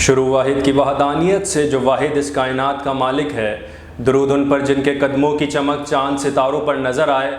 شروع واحد کی وحدانیت سے جو واحد اس کائنات کا مالک ہے، درود ان پر جن کے قدموں کی چمک چاند ستاروں پر نظر آئے،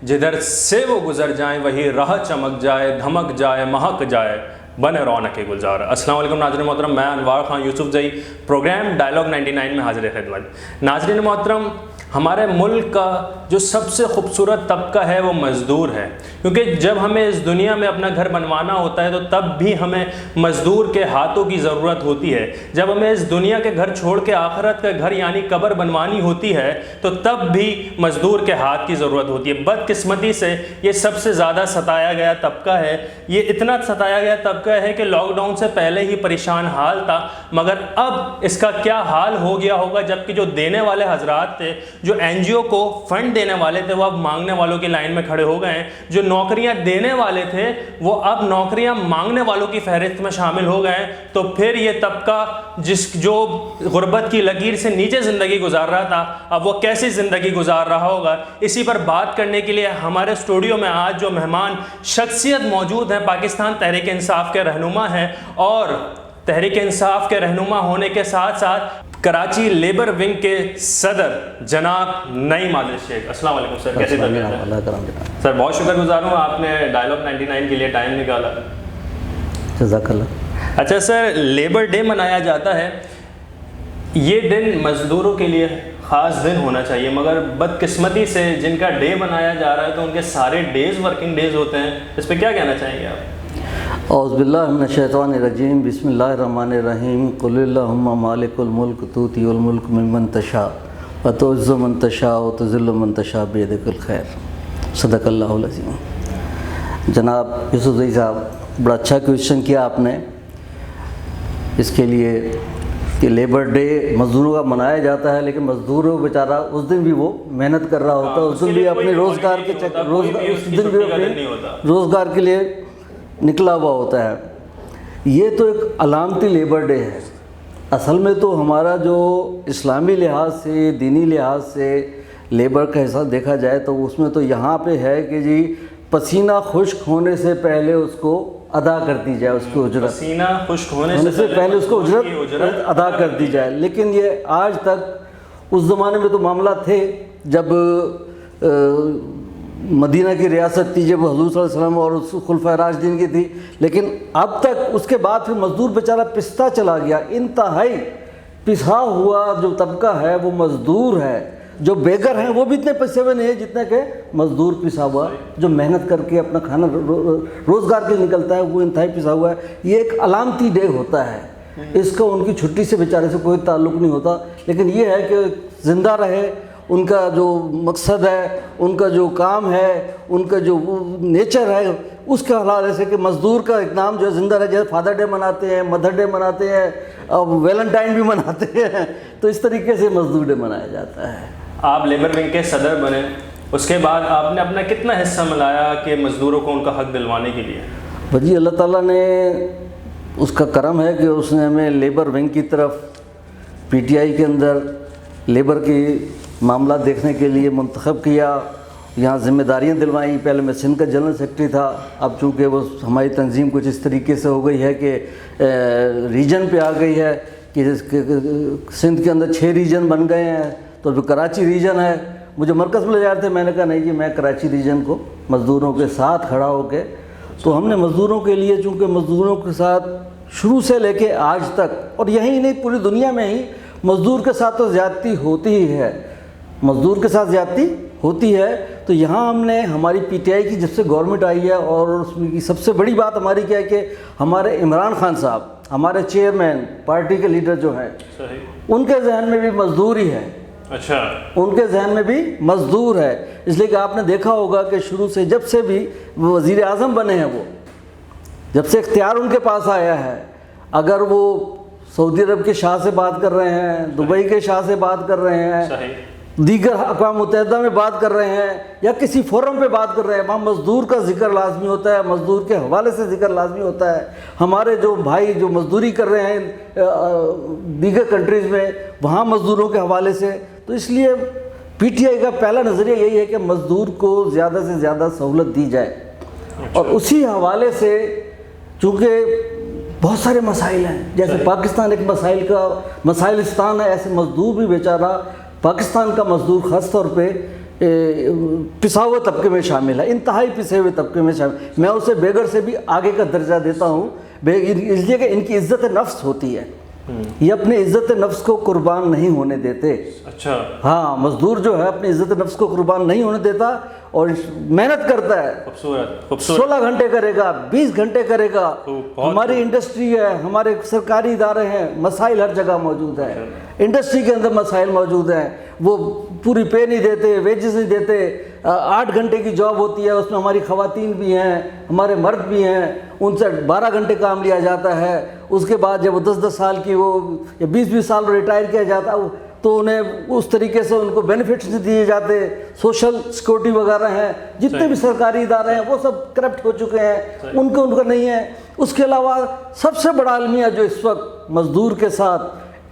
جدھر سے وہ گزر جائیں وہی راہ چمک جائے، دھمک جائے، مہک جائے، بنے رونق گلزار۔ السلام علیکم ناظرین محترم، میں انوار خان یوسف زئی پروگرام ڈائلاگ 99 میں حاضر خدمت۔ ناظرین محترم، ہمارے ملک کا جو سب سے خوبصورت طبقہ ہے وہ مزدور ہے، کیونکہ جب ہمیں اس دنیا میں اپنا گھر بنوانا ہوتا ہے تو تب بھی ہمیں مزدور کے ہاتھوں کی ضرورت ہوتی ہے۔ جب ہمیں اس دنیا کے گھر چھوڑ کے آخرت کا گھر یعنی قبر بنوانی ہوتی ہے تو تب بھی مزدور کے ہاتھ کی ضرورت ہوتی ہے۔ بدقسمتی سے یہ سب سے زیادہ ستایا گیا طبقہ ہے، یہ اتنا ستایا گیا طبقہ ہے کہ لاک ڈاؤن سے پہلے ہی پریشان حال تھا، مگر اب اس کا کیا حال ہو گیا ہوگا جبکہ جو دینے والے حضرات تھے، جو این جی او کو فنڈ دینے والے تھے، وہ اب مانگنے والوں کی لائن میں کھڑے ہو گئے ہیں۔ جو نوکریاں دینے والے تھے وہ اب نوکریاں مانگنے والوں کی فہرست میں شامل ہو گئے ہیں۔ تو پھر یہ طبقہ جو غربت کی لکیر سے نیچے زندگی گزار رہا تھا، اب وہ کیسی زندگی گزار رہا ہوگا، اسی پر بات کرنے کے لیے ہمارے اسٹوڈیو میں آج جو مہمان شخصیت موجود ہیں، پاکستان تحریک انصاف کے رہنما ہیں، اور تحریک انصاف کے رہنما ہونے کے ساتھ ساتھ کراچی لیبر ونگ کے صدر جناب نعیم عادل شیخ۔ السلام علیکم سر، کیسے طبیعت؟ سر بہت شکر گزار ہوں، آپ نے ڈائلاگ 99 کے لیے ٹائم نکالا۔ جزاک اللہ۔ اچھا سر، لیبر ڈے منایا جاتا ہے، یہ دن مزدوروں کے لیے خاص دن ہونا چاہیے، مگر بدقسمتی سے جن کا ڈے منایا جا رہا ہے تو ان کے سارے ڈیز ورکنگ ڈیز ہوتے ہیں، اس پہ کیا کہنا چاہیں گے آپ؟ اعوذ باللہ من الشیطان الرجیم، بسم اللہ الرحمن الرحیم، قل اللہم مالک الملک تؤتی الملک ممن تشاء وتعز من تشاء وتذل من تشاء بیدک الخیر، صدق اللہ العظیم۔ جناب یوسف زئی صاحب، بڑا اچھا کویشچن کیا آپ نے۔ اس کے لیے کہ لیبر ڈے مزدوروں کا منایا جاتا ہے، لیکن مزدوروں بیچارہ اس دن بھی وہ محنت کر رہا ہوتا ہے، اس دن بھی اپنے روزگار کے لیے نکلا ہوا ہوتا ہے۔ یہ تو ایک علامتی لیبر ڈے ہے۔ اصل میں تو ہمارا جو اسلامی لحاظ سے، دینی لحاظ سے لیبر کا حصہ دیکھا جائے تو اس میں تو یہاں پہ ہے کہ جی پسینہ خشک ہونے سے پہلے اس کو ادا کر دی جائے، اس کی اجرت پسینہ خشک ہونے سے پہلے اس کو اجرت ادا کر دی جائے۔ لیکن یہ آج تک، اس زمانے میں تو معاملہ تھے جب مدینہ کی ریاست تھی، جب حضور صلی اللہ علیہ وسلم اور خلفائے راشدین کی تھی، لیکن اب تک اس کے بعد پھر مزدور بیچارہ پستا چلا گیا۔ انتہائی پسا ہوا جو طبقہ ہے وہ مزدور ہے۔ جو بیگر ہیں وہ بھی اتنے پسے ہوئے نہیں ہیں جتنے کہ مزدور پسا ہوا جو محنت کر کے اپنا کھانا روزگار کے نکلتا ہے، وہ انتہائی پسا ہوا ہے۔ یہ ایک علامتی ڈے ہوتا ہے، اس کا ان کی چھٹی سے بیچارے سے کوئی تعلق نہیں ہوتا، لیکن یہ ہے کہ زندہ رہے، ان کا جو مقصد ہے، ان کا جو کام ہے، ان کا جو نیچر ہے، اس کے حوالے سے کہ مزدور کا ایک نام جو ہے زندہ رہے۔ جیسے فادر ڈے مناتے ہیں، مدر ڈے مناتے ہیں، اور ویلنٹائن بھی مناتے ہیں، تو اس طریقے سے مزدور ڈے منایا جاتا ہے۔ آپ لیبر ونگ کے صدر بنے، اس کے بعد آپ نے اپنا کتنا حصہ ملایا کہ مزدوروں کو ان کا حق دلوانے کے لیے؟ جی اللہ تعالیٰ نے اس کا کرم ہے کہ اس نے ہمیں لیبر ونگ کی طرف پی ٹی آئی کے اندر لیبر کی معاملات دیکھنے کے لیے منتخب کیا، یہاں ذمہ داریاں دلوائیں۔ پہلے میں سندھ کا جنرل سیکرٹری تھا، اب چونکہ وہ ہماری تنظیم کچھ اس طریقے سے ہو گئی ہے کہ ریجن پہ آ گئی ہے کہ سندھ کے اندر 6 ریجن بن گئے ہیں، تو جو کراچی ریجن ہے، مجھے مرکز میں لے جا رہے تھے، میں نے کہا نہیں جی، میں کراچی ریجن کو مزدوروں کے ساتھ کھڑا ہو کے، تو ہم نے مزدوروں کے لیے، چونکہ مزدوروں کے ساتھ شروع سے لے کے آج تک، اور یہی نہیں پوری دنیا میں ہی مزدور کے ساتھ تو زیادتی ہوتی ہی ہے، مزدور کے ساتھ زیادتی ہوتی ہے، تو یہاں ہم نے ہماری پی ٹی آئی کی جب سے گورنمنٹ آئی ہے، اور اس کی سب سے بڑی بات ہماری کیا ہے کہ ہمارے عمران خان صاحب، ہمارے چیئرمین، پارٹی کے لیڈر جو ہیں، ان کے ذہن میں بھی مزدور ہی ہے۔ اچھا، ان کے ذہن میں بھی مزدور ہے، اس لیے کہ آپ نے دیکھا ہوگا کہ شروع سے جب سے بھی وہ وزیر اعظم بنے ہیں، وہ جب سے اختیار ان کے پاس آیا ہے، اگر وہ سعودی عرب کے شاہ سے بات کر رہے ہیں، دبئی کے شاہ سے بات کر رہے ہیں، دیگر اقوام متحدہ میں بات کر رہے ہیں، یا کسی فورم پہ بات کر رہے ہیں، وہاں مزدور کا ذکر لازمی ہوتا ہے، مزدور کے حوالے سے ذکر لازمی ہوتا ہے۔ ہمارے جو بھائی جو مزدوری کر رہے ہیں دیگر کنٹریز میں، وہاں مزدوروں کے حوالے سے، تو اس لیے پی ٹی آئی کا پہلا نظریہ یہی ہے کہ مزدور کو زیادہ سے زیادہ سہولت دی جائے، اور اسی حوالے سے چونکہ بہت سارے مسائل ہیں، جیسے پاکستان ایک مسائلستان ہے، ایسے مزدور بھی بیچارہ پاکستان کا مزدور خاص طور پہ پسا ہوئے طبقے میں شامل ہے، انتہائی پسے ہوئے طبقے میں شامل، میں اسے بیگر سے بھی آگے کا درجہ دیتا ہوں، اس لیے کہ ان کی عزت نفس ہوتی ہے، یہ اپنی عزت نفس کو قربان نہیں ہونے دیتے۔ اچھا، ہاں، مزدور جو ہے اپنی عزت نفس کو قربان نہیں ہونے دیتا اور محنت کرتا ہے، خوبصورت 16 گھنٹے کرے گا، 20 گھنٹے کرے گا۔ ہماری انڈسٹری ہے، ہمارے سرکاری ادارے ہیں، مسائل ہر جگہ موجود ہیں، انڈسٹری کے اندر مسائل موجود ہیں، وہ پوری پے نہیں دیتے، ویجز نہیں دیتے، 8 گھنٹے کی جاب ہوتی ہے، اس میں ہماری خواتین بھی ہیں، ہمارے مرد بھی ہیں، ان سے 12 گھنٹے کام لیا جاتا ہے، اس کے بعد جب وہ 10 سال کی وہ یا 20 سال ریٹائر کیا جاتا ہے تو انہیں اس طریقے سے ان کو بینیفٹس نہیں دیے جاتے، سوشل سیکورٹی وغیرہ ہیں، جتنے بھی سرکاری ادارے ہیں وہ سب کرپٹ ہو چکے ہیں، ان کا نہیں ہے۔ اس کے علاوہ سب سے بڑا المیہ جو اس وقت مزدور کے ساتھ،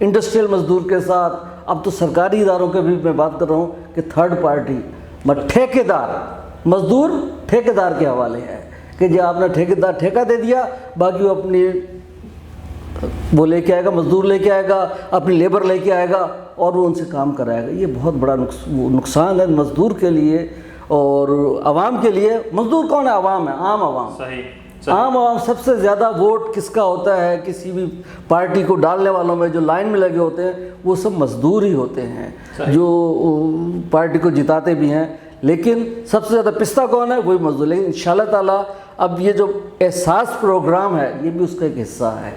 انڈسٹریل مزدور کے ساتھ، اب تو سرکاری اداروں کے بھی میں بات کر رہا ہوں کہ تھرڈ پارٹی ٹھیکیدار، مزدور ٹھیکیدار کے حوالے ہے کہ جی آپ نے ٹھیکہ دے دیا، باقی وہ اپنی وہ لے کے آئے گا، مزدور لے کے آئے گا، اپنی لیبر لے کے آئے گا اور وہ ان سے کام کرائے گا۔ یہ بہت بڑا نقصان ہے مزدور کے لیے اور عوام کے لیے۔ مزدور کون ہے؟ عوام ہے، عام عوام۔ عام عوام سب سے زیادہ ووٹ کس کا ہوتا ہے؟ کسی بھی پارٹی کو ڈالنے والوں میں جو لائن میں لگے ہوتے ہیں وہ سب مزدور ہی ہوتے ہیں جو پارٹی کو جتاتے بھی ہیں، لیکن سب سے زیادہ پستہ کون ہے؟ وہی مزدور۔ لیکن انشاءاللہ تعالیٰ اب یہ جو احساس پروگرام ہے یہ بھی اس کا ایک حصہ ہے،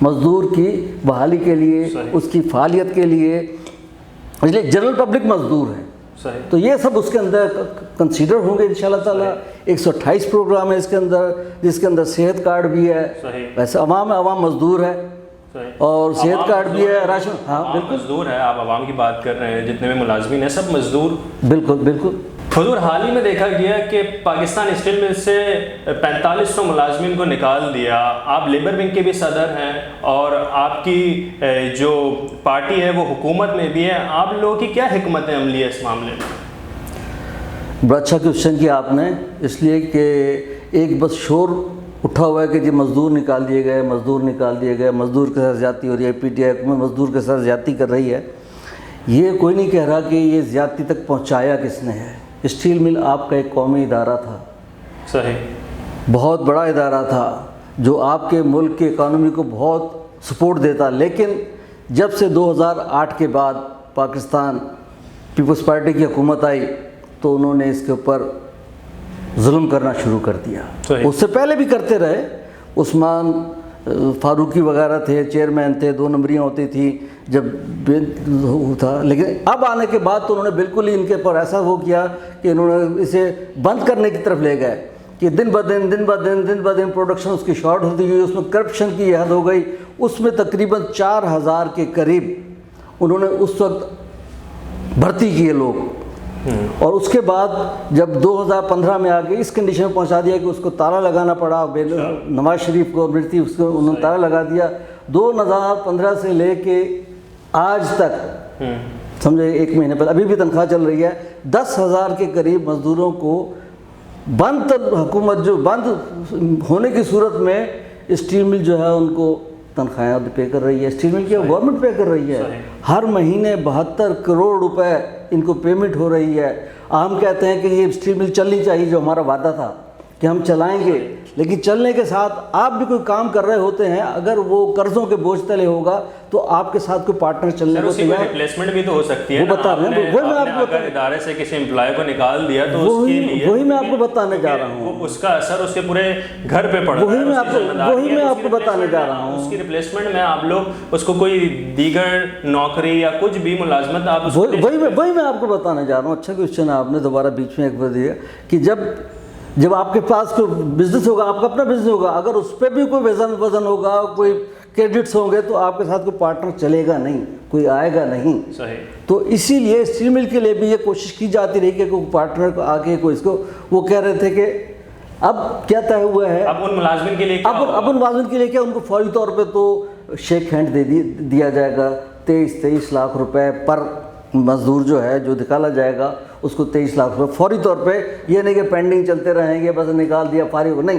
مزدور کی بحالی کے لیے، اس کی فعالیت کے لیے، اس لیے جنرل پبلک مزدور ہے تو یہ سب اس کے اندر کنسیڈر ہوں گے انشاءاللہ تعالیٰ۔ 128 پروگرام ہے اس کے اندر، جس کے اندر صحت کارڈ بھی ہے، ویسے عوام مزدور ہے اور صحت کارڈ بھی ہے، راشن، ہاں بالکل مزدور ہے۔ آپ عوام کی بات کر رہے ہیں، جتنے بھی ملازمین ہیں سب مزدور۔ بالکل۔ حضور، حال ہی میں دیکھا گیا کہ پاکستان اسٹیل مل سے 4500 ملازمین کو نکال دیا۔ آپ لیبر ونگ کے بھی صدر ہیں اور آپ کی جو پارٹی ہے وہ حکومت میں بھی ہے، آپ لوگوں کی کیا حکمت عملی ہے اس معاملے میں؟ بڑا اچھا کوشچن کیا آپ نے، اس لیے کہ ایک بس شور اٹھا ہوا ہے کہ جی مزدور نکال دیے گئے، مزدور کے ساتھ زیادتی ہو رہی ہے، پی ٹی آئی حکومت مزدور کے ساتھ زیادتی کر رہی ہے۔ یہ کوئی نہیں کہہ رہا کہ یہ زیادتی تک پہنچایا کس نے ہے۔ اسٹیل مل آپ کا ایک قومی ادارہ تھا، بہت بڑا ادارہ تھا جو آپ کے ملک کی اکانومی کو بہت سپورٹ دیتا، لیکن جب سے 2008 کے بعد پاکستان پیپلز پارٹی کی حکومت آئی تو انہوں نے اس کے اوپر ظلم کرنا شروع کر دیا۔ اس سے پہلے بھی کرتے رہے، عثمان فاروقی وغیرہ تھے، چیئرمین تھے، 2 نمبریاں ہوتی تھیں جب تھا، لیکن اب آنے کے بعد تو انہوں نے بالکل ہی ان کے اوپر ایسا وہ کیا کہ انہوں نے اسے بند کرنے کی طرف لے گئے کہ دن بہ دن پروڈکشن اس کی شارٹ ہوتی گئی، اس میں کرپشن کی حد ہو گئی، اس میں تقریباً 4000 کے قریب انہوں نے اس وقت بھرتی کیے لوگ، اور اس کے بعد جب 2015 میں آگے اس کنڈیشن میں پہنچا دیا کہ اس کو تالا لگانا پڑا، نواز شریف گورنمنٹ تھی اس کو انہوں نے تالا لگا دیا۔ 2015 سے لے کے آج تک سمجھے 1 مہینے پہلے ابھی بھی تنخواہ چل رہی ہے، 10,000 کے قریب مزدوروں کو بند، حکومت جو بند ہونے کی صورت میں اسٹیل مل جو ہے ان کو تنخواہیں پے کر رہی ہے، اسٹیل مل کی گورنمنٹ پے کر رہی ہے، ہر مہینے 72 کروڑ روپے ان کو پیمنٹ ہو رہی ہے۔ ہم کہتے ہیں کہ یہ اسٹیل مل چلنی چاہیے، جو ہمارا وعدہ تھا کہ ہم چلائیں گے، لیکن چلنے کے ساتھ آپ بھی کوئی کام کر رہے ہوتے ہیں، اگر وہ قرضوں کے بوجھ تلے ہوگا تو آپ کے ساتھ کوئی پارٹنر چلنے کو تیار ہے۔ ریپلیسمنٹ بھی تو ہو سکتی ہے، وہ بتا رہے ہیں، وہی میں آپ کو اگر ادارے سے کسی امپلائی کو نکال دیا تو اس کے لیے وہی میں آپ کو بتانے جا رہا ہوں، اس کا اثر اس کے پورے گھر پہ پڑ رہا ہے، وہی میں آپ کو بتانے جا رہا ہوں۔ اس کی ریپلیسمنٹ میں آپ لوگ اس کو کوئی دیگر نوکری یا کچھ بھی ملازمت آپ وہی میں آپ کو بتانے جا رہا ہوں۔ اچھا کوشچن آپ نے دوبارہ بیچ میں ایک بار دیا کہ جب آپ کے پاس کوئی بزنس ہوگا، آپ کا اپنا بزنس ہوگا، اگر اس پہ بھی کوئی وزن ہوگا، کوئی کریڈٹس ہوں گے تو آپ کے ساتھ کوئی پارٹنر چلے گا نہیں، کوئی آئے گا نہیں۔ تو اسی لیے اسٹیل مل کے لیے بھی یہ کوشش کی جاتی رہی کہ کوئی پارٹنر کو آ کے کوئی اس کو، وہ کہہ رہے تھے کہ اب کیا طے ہوا ہے، اب ان ملازمین کے لیے اب ان ملازمین کے لیے کیا، ان کو فوری طور پہ تو شیک ہینڈ دیا جائے گا، 23 لاکھ روپے پر مزدور جو ہے جو نکالا جائے گا اس کو 23 لاکھ روپے فوری طور پہ، یہ نہیں کہ پینڈنگ چلتے رہیں گے، بس نکال دیا فارغ، نہیں،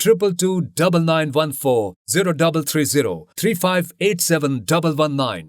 222 9914 0330 3587 119,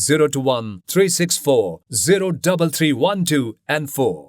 021 364 03312 and 4।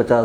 50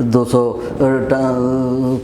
200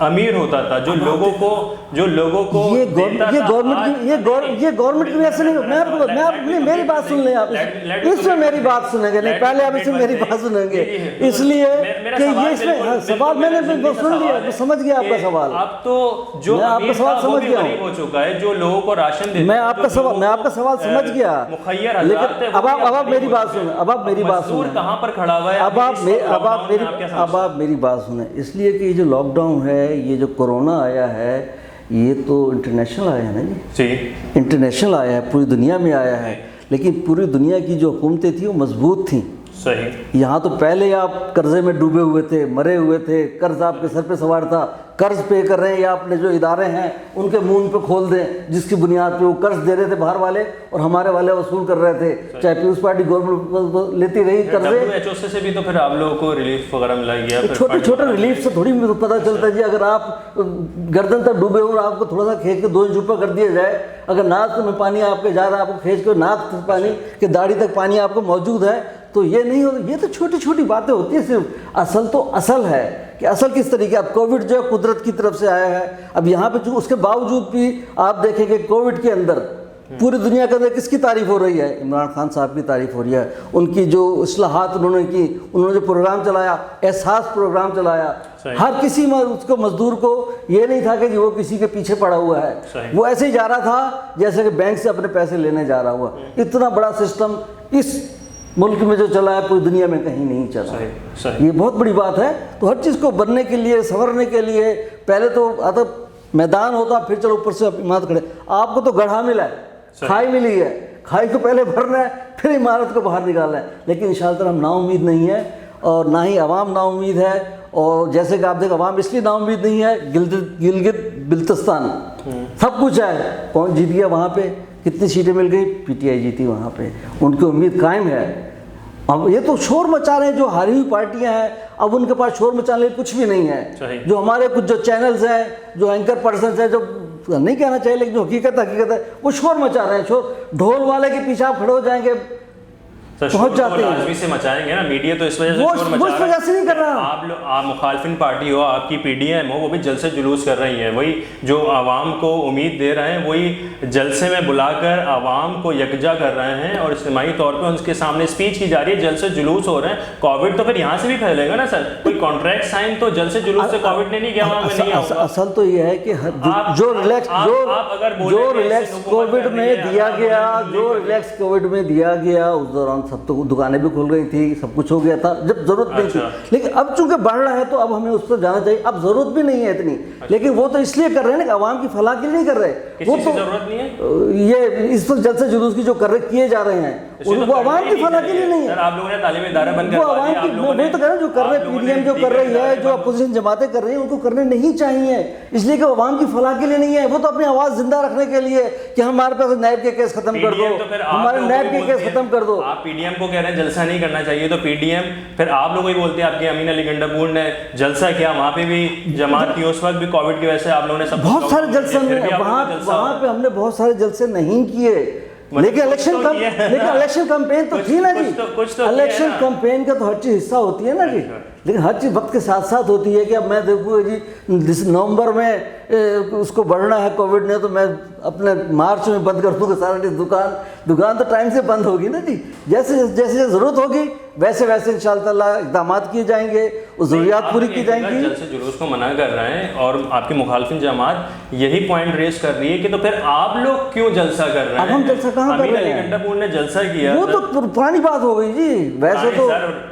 امیر ہوتا تھا, جو لوگوں کو یہ گورنمنٹ کی وجہ سے نہیں. میں میری بات سن لیں آپ, اس میں میری بات سنیں گے نہیں, پہلے آپ اس میں میری بات سنیں گے, اس لیے کہ یہ اس میں سوال میں نے سن لیا, میں سمجھ گیا آپ کا سوال. اب تو جو آپ کا سوال سمجھ گیا ہو چکا ہے, جو لوگوں کو راشن دیتے, میں آپ کا سوال سمجھ گیا, لیکن اب آپ میری بات سنیں, اب آپ میری بات سنیں, کہاں پر کھڑا ہوا ہے, اب آپ میری بات سنیں. اس لیے کہ یہ جو لاک ڈاؤن ہے, یہ جو کورونا آیا ہے, یہ تو انٹرنیشنل آیا ہے نا جی, انٹرنیشنل آیا ہے, پوری دنیا میں آیا ہے, لیکن پوری دنیا کی جو حکومتیں تھیں وہ مضبوط تھیں. صحیح. یہاں تو پہلے آپ قرضے میں ڈوبے ہوئے تھے, مرے ہوئے تھے, قرض آپ کے سر پہ سوار تھا, قرض پے کر رہے ہیں, یا اپنے جو ادارے ہیں ان کے منہ پہ کھول دیں, جس کی بنیاد پہ وہ قرض دے رہے تھے باہر والے اور ہمارے والے وصول کر رہے تھے, چاہے پیپلز پارٹی گورنمنٹ لیتی رہی قرضے. WHO سے بھی تو پھر آپ لوگوں کو ریلیف وغیرہ ملا گیا, چھوٹے چھوٹے ریلیف سے تھوڑی پتہ چلتا ہے جی. اگر آپ گردن تک ڈوبے ہو اور آپ کو تھوڑا سا کھینچ کے 2 انچ اوپر کر دیا جائے, اگر ناک میں پانی آپ کے جا رہا ہے, آپ کو کھینچ کے ناک تک پانی کہ داڑھی تک پانی آپ کو موجود ہے, تو یہ نہیں ہوتا. یہ تو چھوٹی چھوٹی باتیں ہوتی ہیں صرف. اصل تو اصل ہے کہ اصل کس طریقے. اب کووڈ جو ہے قدرت کی طرف سے آیا ہے. اب یہاں پہ اس کے باوجود بھی آپ دیکھیں کہ کووڈ کے اندر پوری دنیا کے اندر کس کی تعریف ہو رہی ہے؟ عمران خان صاحب کی تعریف ہو رہی ہے. ان کی جو اصلاحات انہوں نے کی, انہوں نے جو پروگرام چلایا, احساس پروگرام چلایا, ہر کسی اس کو مزدور کو یہ نہیں تھا کہ وہ کسی کے پیچھے پڑا ہوا ہے, وہ ایسے ہی جا رہا تھا جیسے کہ بینک سے اپنے پیسے لینے جا رہا ہوا. اتنا بڑا سسٹم اس ملک میں جو چلا ہے پوری دنیا میں کہیں نہیں چلا. یہ بہت بڑی بات ہے. تو ہر چیز کو بننے کے لیے, سنورنے کے لیے پہلے تو میدان ہوتا, پھر چلو اوپر سے عمارت کھڑے. آپ کو تو گڑھا ملا ہے, کھائی ملی ہے, کھائی کو پہلے بھرنا ہے, پھر عمارت کو باہر نکالنا ہے. لیکن انشاءاللہ تعالیٰ ہم نا امید نہیں ہے, اور نہ ہی عوام نا امید ہے. اور جیسے کہ آپ دیکھ, عوام اس لیے نا امید نہیں ہے, گلگت بلتستان سب کچھ ہے, کون جیت گیا وہاں پہ, کتنی سیٹیں مل گئی, PTI جیتی وہاں پہ, ان کی امید قائم ہے. اب یہ تو شور مچا رہے ہیں جو ہاری ہوئی پارٹیاں ہیں, اب ان کے پاس شور مچانے کے کچھ بھی نہیں ہے. جو ہمارے کچھ جو چینلز ہیں, جو اینکر پرسنز ہیں, جو نہیں کہنا چاہیے لیکن جو حقیقت ہے, وہ شور مچا رہے ہیں. شور ڈھول والے کے پیچھے آپ کھڑے ہو جائیں گے, پہنچ جاتے ہیں. لازمی سے مچائیں گے نا, میڈیا تو اس وجہ سے وہ اس وجہ سے نہیں کر رہا. آپ مخالفین پارٹی ہو, آپ کی PDM ہو, وہ بھی جلسے جلوس کر رہی ہیں. وہی جو عوام کو امید دے رہے ہیں, وہی جلسے میں بلا کر عوام کو یکجا کر رہے ہیں, اور اجتماعی طور پہ ان کے سامنے اسپیچ کی جا رہی ہے, جلسے جلوس ہو رہے ہیں. کووڈ تو پھر یہاں سے بھی پھیلے گا نا سر, کوئی کانٹریکٹ سائن تو جلسے جلوس سے کووڈ نے نہیں کیا, وہاں میں نہیں آؤگا. اصل تو یہ ہے کہ جو ریلیکس کووڈ میں دیا گیا, اس دوران سب تو دکانیں بھی کھل گئی تھی, سب کچھ ہو گیا تھا جب ضرورت نہیں تھی. لیکن اب چونکہ بڑھ رہا ہے تو اب ہمیں اس پر جانا چاہیے. اب ضرورت بھی نہیں ہے اتنی, لیکن وہ تو اس لیے کر رہے ہیں نا کہ عوام کی فلاح کے لیے نہیں کر رہے. وہ تو ضرورت نہیں ہے, یہ اس وقت جلسے جلوس کی جو کیے جا رہے ہیں وہ عوام کی فلاح کے لیے نہیں ہے. آپ لوگوں نے تعلیمی ادارے بند کر وہ عوام کی, وہ تو کہہ رہے ہیں جو کر رہے PDM جو کر رہی ہے, جو اپوزیشن جماعتیں کر رہی ہیں, ان کو کرنے نہیں چاہیے, اس لیے کہ عوام کی فلاح کے لیے نہیں ہے. وہ تو اپنی آواز زندہ رکھنے کے لیے کہ ہمارے پاس نیب کے کیس ختم کر دو, ہمارے نیب کے کیس ختم کر دو. آپ PDM کو کہہ رہے ہیں جلسہ نہیں کرنا چاہیے, تو PDM پھر آپ لوگ ہی بولتے ہیں. آپ کے امین علی گنڈاپور نے جلسہ کیا, وہاں پہ بھی جماعت کی, اس وقت بھی کووڈ کی وجہ سے آپ لوگوں نے بہت سارے جلسے, وہاں پہ ہم نے بہت سارے جلسے نہیں کیے, لیکن الیکشن کمپین تو تھی نا جی. الیکشن کمپین کا تو ہر چیز حصہ ہوتی ہے نا جی, لیکن ہر چیز وقت کے ساتھ ساتھ ہوتی ہے. کہ اب میں دیکھوں جی نومبر میں اس کو بڑھنا ہے کووڈ نے, تو میں اپنے مارچ میں بند کر دوں گا سارا دکان تو ٹائم سے بند ہوگی نا جی. جیسے جیسے ضرورت ہوگی ویسے ویسے انشاءاللہ تعالیٰ اقدامات کیے جائیں گے, وہ ضروریات پوری کی جائیں گی. جلسے جلوس کو منع کر رہے ہیں اور آپ کی مخالفین جماعت یہی پوائنٹ ریز کر رہی ہے کہ تو پھر آپ لوگ کیوں جلسہ کر رہے ہیں؟ اب ہم جلسہ کہاں کر رہے ہیں؟ گنڈاپور نے جلسہ کیا, وہ تو پرانی بات ہو گئی جی. ویسے تو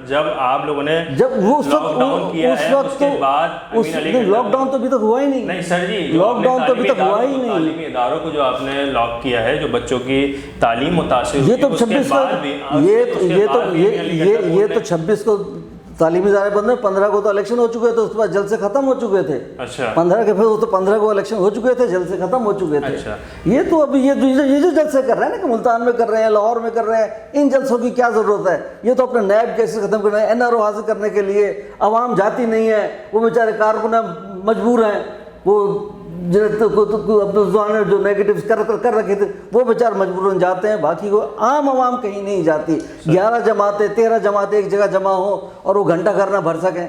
جب آپ لوگوں نے لاک ڈاؤن کیا ہے, اس کے بعد لاک ڈاؤن تو ابھی تک ہوا ہی نہیں. نہیں سر جی, لاک ڈاؤن تو ابھی تک ہوا ہی نہیں. تعلیمی اداروں کو جو آپ نے لاک کیا ہے, جو بچوں کی تعلیم متاثر ہوئی, یہ تو 26 کو تعلیمی ادارے بند ہیں, 15 کو تو الیکشن ہو چکے تھے, اس کے بعد جلسے ختم ہو چکے تھے. 15 کے پھر تو 15 کو الیکشن ہو چکے تھے, جلسے ختم ہو چکے تھے. یہ تو ابھی یہ جو جلسے کر رہے ہیں نا, کہ ملتان میں کر رہے ہیں, لاہور میں کر رہے ہیں, ان جلسوں کی کیا ضرورت ہے؟ یہ تو اپنے نیب کیسے ختم کر رہے ہیں, NRO حاصل کرنے کے لیے. عوام جاتی نہیں ہے, وہ بیچارے کارکن مجبور ہیں, وہ جو نیگیٹیوز کر رکھے تھے وہ بیچار مجبوراً جاتے ہیں. باقی کو عام عوام کہیں نہیں جاتی. 11 جماعتیں 13 جماعتیں ایک جگہ جمع ہوں اور وہ گھنٹہ گھر نہ بھر سکیں.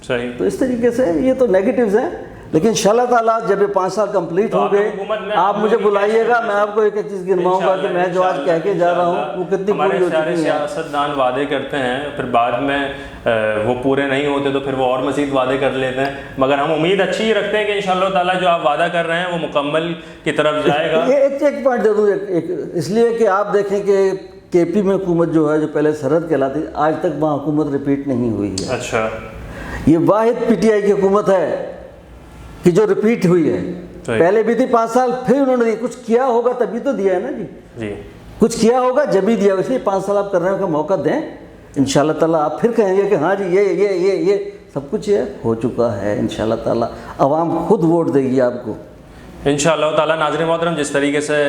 صحیح. تو اس طریقے سے یہ تو نیگیٹیوز ہیں. لیکن انشاءاللہ تعالیٰ جب یہ 5 سال کمپلیٹ ہو گئے آپ مجھے بلائیے گا, میں آپ کو ایک ایک چیز گنواؤں گا کہ میں جو آج کہہ کے جا رہا ہوں وہ کتنی پوری ہو چکی ہے. سیاستدان وعدے کرتے ہیں پھر بعد میں وہ پورے نہیں ہوتے تو پھر وہ اور مزید وعدے کر لیتے ہیں, مگر ہم امید اچھی ہی رکھتے ہیں کہ انشاءاللہ تعالیٰ جو آپ وعدہ کر رہے ہیں وہ مکمل کی طرف جائے گا. یہ ایک پوائنٹ دے دوں, اس لیے کہ آپ دیکھیں کہ کے پی میں حکومت جو ہے جو پہلے سرحد کہلاتی آج تک وہاں حکومت ریپیٹ نہیں ہوئی ہے. اچھا, یہ واحد پی ٹی آئی کی حکومت ہے کہ جو ریپیٹ ہوئی ہے. پہلے بھی تھی 5 سال, پھر انہوں نے کچھ کیا ہوگا تبھی تو دیا ہے نا جی, کچھ کیا ہوگا جب ہی دیا, اس لیے 5 سال آپ کرنے کا موقع دیں. انشاءاللہ تعالیٰ آپ پھر کہیں گے کہ ہاں جی یہ سب کچھ یہ ہو چکا ہے. انشاءاللہ تعالیٰ عوام خود ووٹ دے گی آپ کو انشاءاللہ تعالیٰ. ناظرین محترم, جس طریقے سے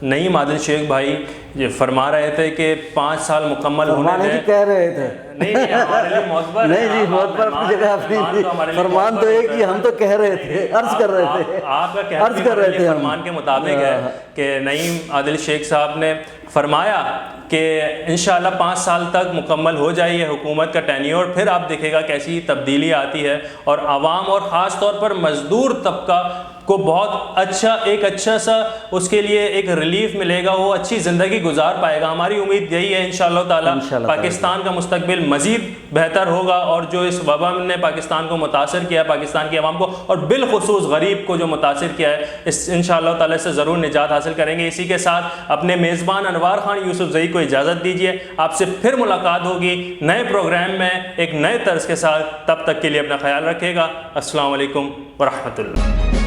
نعیم عادل شیخ بھائی یہ فرما رہے تھے کہ 5 سال مکمل ہونے میں کہہ رہے تھے, نہیں ہمارے لیے معتبر نہیں جی معتبر اپنی جگہ اپنی, فرمان تو ایک ہی, ہم تو کہہ رہے تھے, عرض کر رہے تھے, آپ کا کہنا فرمان کے مطابق ہے کہ نعیم عادل شیخ صاحب نے فرمایا کہ انشاءاللہ 5 سال تک مکمل ہو جائے یہ حکومت کا ٹینیور, پھر آپ دیکھے گا کیسی تبدیلی آتی ہے اور عوام اور خاص طور پر مزدور طبقہ کو بہت اچھا سا اس کے لیے ایک ریلیف ملے گا, وہ اچھی زندگی گزار پائے گا. ہماری امید یہی ہے انشاءاللہ تعالیٰ پاکستان کا مستقبل مزید بہتر ہوگا, اور جو اس وبا نے پاکستان کو متاثر کیا ہے, پاکستان کی عوام کو اور بالخصوص غریب کو جو متاثر کیا ہے, اس انشاءاللہ تعالیٰ سے ضرور نجات حاصل کریں گے. اسی کے ساتھ اپنے میزبان انوار خان یوسف زئی کو اجازت دیجیے, آپ سے پھر ملاقات ہوگی نئے پروگرام میں ایک نئے طرز کے ساتھ. تب تک کے لیے اپنا خیال رکھیے گا. السلام علیکم ورحمۃ اللہ.